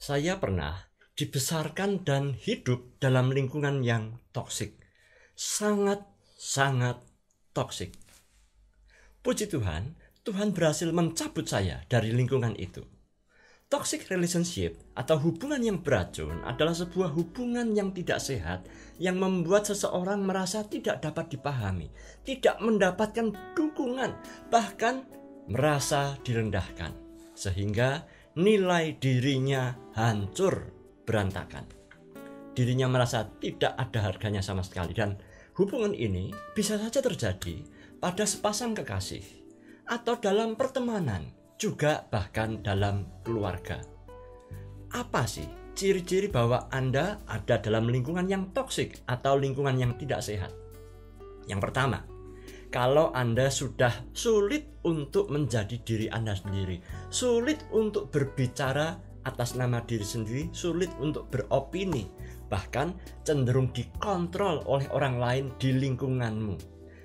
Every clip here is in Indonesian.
Saya pernah dibesarkan dan hidup dalam lingkungan yang toksik. Sangat toksik. Puji Tuhan, Tuhan berhasil mencabut saya dari lingkungan itu. Toxic relationship atau hubungan yang beracun adalah sebuah hubungan yang tidak sehat yang membuat seseorang merasa tidak dapat dipahami, tidak mendapatkan dukungan, bahkan merasa direndahkan, sehingga nilai dirinya hancur berantakan. Dirinya merasa tidak ada harganya sama sekali, dan hubungan ini bisa saja terjadi pada sepasang kekasih atau dalam pertemanan, juga bahkan dalam keluarga. Apa sih ciri-ciri bahwa Anda ada dalam lingkungan yang toksik atau lingkungan yang tidak sehat? Yang pertama, kalau Anda sudah sulit untuk menjadi diri Anda sendiri, sulit untuk berbicara atas nama diri sendiri, sulit untuk beropini, bahkan cenderung dikontrol oleh orang lain di lingkunganmu.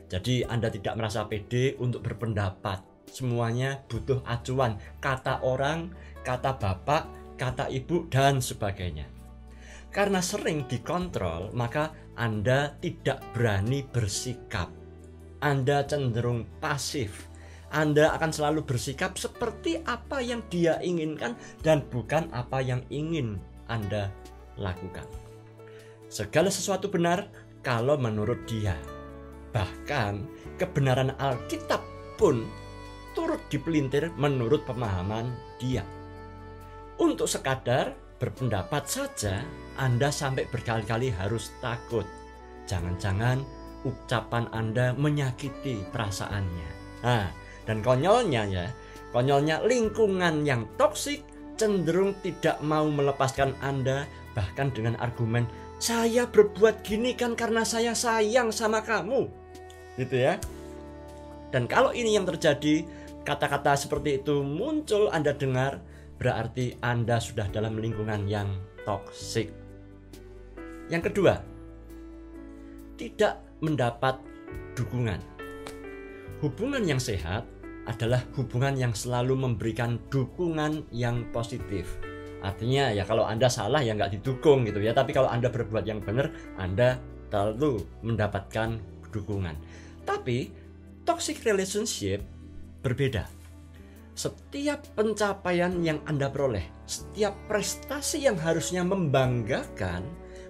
Jadi Anda tidak merasa pede untuk berpendapat. Semuanya butuh acuan, kata orang, kata bapak, kata ibu, dan sebagainya. Karena sering dikontrol, maka Anda tidak berani bersikap. Anda cenderung pasif. Anda akan selalu bersikap seperti apa yang dia inginkan dan bukan apa yang ingin Anda lakukan. Segala sesuatu benar kalau menurut dia. Bahkan kebenaran Alkitab pun turut dipelintir menurut pemahaman dia. Untuk sekadar berpendapat saja, Anda sampai berkali-kali harus takut. Jangan-jangan ucapan Anda menyakiti perasaannya. Dan konyolnya lingkungan yang toksik cenderung tidak mau melepaskan Anda, bahkan dengan argumen, saya berbuat gini kan karena saya sayang sama kamu. Gitu ya. Dan kalau ini yang terjadi, kata-kata seperti itu muncul Anda dengar, berarti Anda sudah dalam lingkungan yang toksik. Yang kedua, tidak mendapat dukungan. Hubungan yang sehat adalah hubungan yang selalu memberikan dukungan yang positif. Artinya ya kalau Anda salah ya nggak didukung gitu ya. Tapi kalau Anda berbuat yang benar, Anda selalu mendapatkan dukungan. Tapi toxic relationship berbeda. Setiap pencapaian yang Anda peroleh, setiap prestasi yang harusnya membanggakan,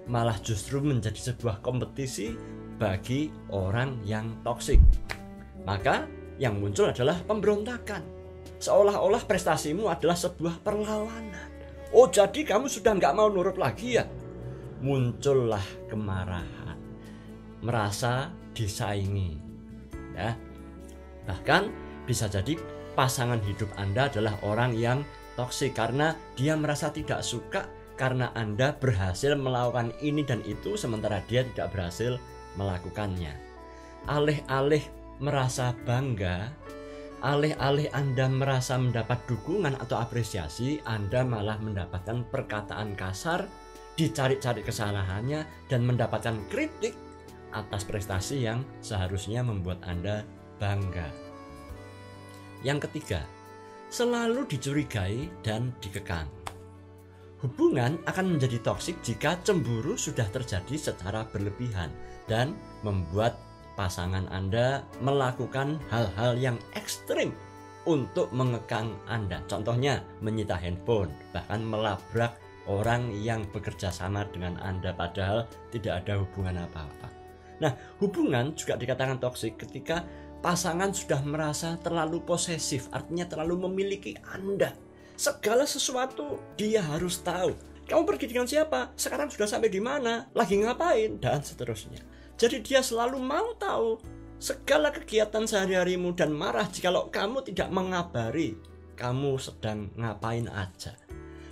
malah justru menjadi sebuah kompetisi bagi orang yang toksik. Maka yang muncul adalah pemberontakan. Seolah-olah prestasimu adalah sebuah perlawanan. Oh, jadi kamu sudah nggak mau nurut lagi ya? Muncullah kemarahan, merasa disaingi. Ya. Bahkan bisa jadi pasangan hidup Anda adalah orang yang toksik karena dia merasa tidak suka karena Anda berhasil melakukan ini dan itu sementara dia tidak berhasil melakukannya. Alih-alih merasa bangga, alih-alih Anda merasa mendapat dukungan atau apresiasi, Anda malah mendapatkan perkataan kasar, dicari-cari kesalahannya, dan mendapatkan kritik atas prestasi yang seharusnya membuat Anda bangga. Yang ketiga, selalu dicurigai dan dikekang. Hubungan akan menjadi toksik jika cemburu sudah terjadi secara berlebihan dan membuat pasangan Anda melakukan hal-hal yang ekstrim untuk mengekang Anda. Contohnya menyita handphone, bahkan melabrak orang yang bekerja sama dengan Anda padahal tidak ada hubungan apa-apa. Nah, hubungan juga dikatakan toksik ketika pasangan sudah merasa terlalu posesif, artinya terlalu memiliki Anda. Segala sesuatu dia harus tahu. Kamu pergi dengan siapa? Sekarang sudah sampai di mana? Lagi ngapain? Dan seterusnya. Jadi dia selalu mau tahu segala kegiatan sehari-harimu dan marah jikalau kamu tidak mengabari kamu sedang ngapain aja.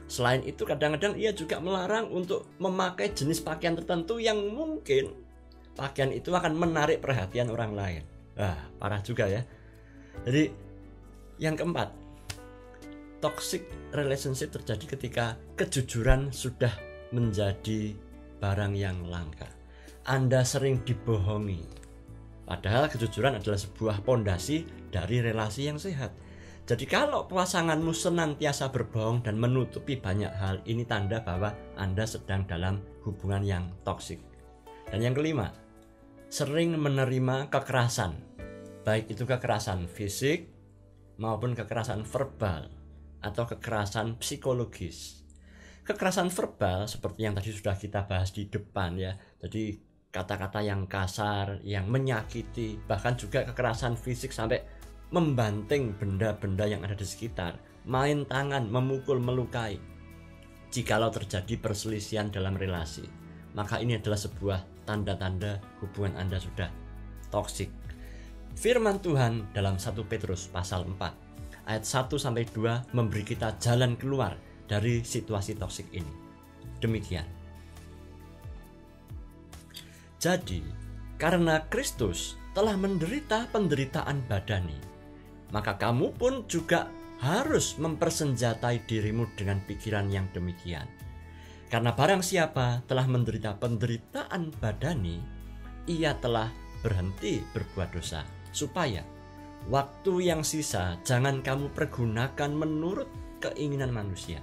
Selain itu kadang-kadang ia juga melarang untuk memakai jenis pakaian tertentu yang mungkin pakaian itu akan menarik perhatian orang lain. Parah juga ya. Jadi yang keempat, toxic relationship terjadi ketika kejujuran sudah menjadi barang yang langka. Anda sering dibohongi. Padahal kejujuran adalah sebuah pondasi dari relasi yang sehat. Jadi kalau pasanganmu senantiasa berbohong dan menutupi banyak hal, ini tanda bahwa Anda sedang dalam hubungan yang toksik. Dan yang kelima, sering menerima kekerasan, baik itu kekerasan fisik maupun kekerasan verbal atau kekerasan psikologis. Kekerasan verbal seperti yang tadi sudah kita bahas di depan ya. Jadi kata-kata yang kasar, yang menyakiti, bahkan juga kekerasan fisik sampai membanting benda-benda yang ada di sekitar, main tangan, memukul, melukai. Jikalau terjadi perselisihan dalam relasi, maka ini adalah sebuah tanda-tanda hubungan Anda sudah toksik. Firman Tuhan dalam 1 Petrus pasal 4 ayat 1-2 memberi kita jalan keluar dari situasi toksik ini. Demikian. Jadi, karena Kristus telah menderita penderitaan badani, maka kamu pun juga harus mempersenjatai dirimu dengan pikiran yang demikian. Karena barang siapa telah menderita penderitaan badani, ia telah berhenti berbuat dosa, supaya waktu yang sisa jangan kamu pergunakan menurut keinginan manusia,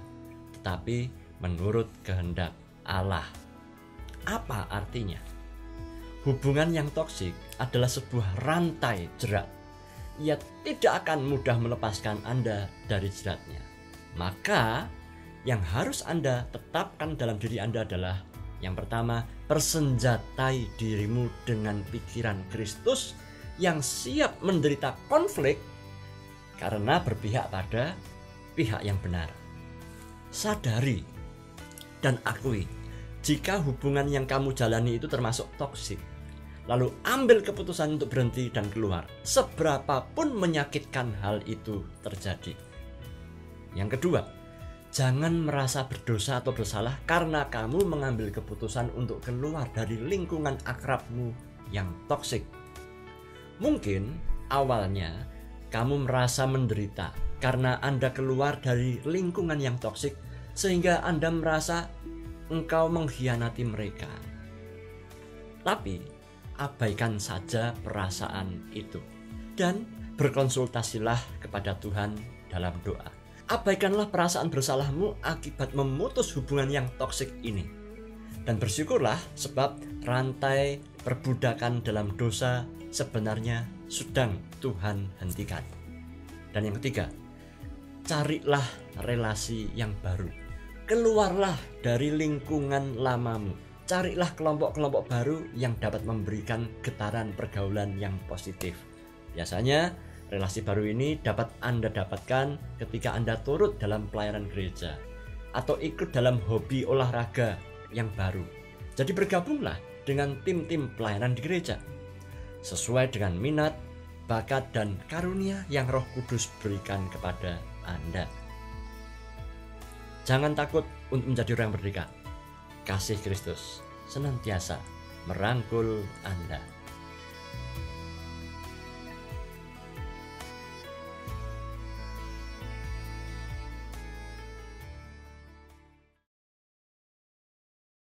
tetapi menurut kehendak Allah. Apa artinya? Hubungan yang toksik adalah sebuah rantai jerat. Ia tidak akan mudah melepaskan Anda dari jeratnya. Maka yang harus Anda tetapkan dalam diri Anda adalah, yang pertama, persenjatai dirimu dengan pikiran Kristus yang siap menderita konflik karena berpihak pada pihak yang benar. Sadari dan akui jika hubungan yang kamu jalani itu termasuk toksik. Lalu ambil keputusan untuk berhenti dan keluar, seberapapun menyakitkan hal itu terjadi. Yang kedua, jangan merasa berdosa atau bersalah karena kamu mengambil keputusan untuk keluar dari lingkungan akrabmu yang toksik. Mungkin awalnya kamu merasa menderita karena Anda keluar dari lingkungan yang toksik, sehingga Anda merasa engkau mengkhianati mereka. Tapi abaikan saja perasaan itu dan berkonsultasilah kepada Tuhan dalam doa. Abaikanlah perasaan bersalahmu akibat memutus hubungan yang toksik ini, dan bersyukurlah sebab rantai perbudakan dalam dosa sebenarnya sedang Tuhan hentikan. Dan yang ketiga, carilah relasi yang baru. Keluarlah dari lingkungan lamamu. Carilah kelompok-kelompok baru yang dapat memberikan getaran pergaulan yang positif. Biasanya relasi baru ini dapat Anda dapatkan ketika Anda turut dalam pelayanan gereja atau ikut dalam hobi olahraga yang baru. Jadi bergabunglah dengan tim-tim pelayanan di gereja sesuai dengan minat, bakat, dan karunia yang Roh Kudus berikan kepada Anda. Jangan takut untuk menjadi orang yang berdikah. Kasih Kristus senantiasa merangkul Anda.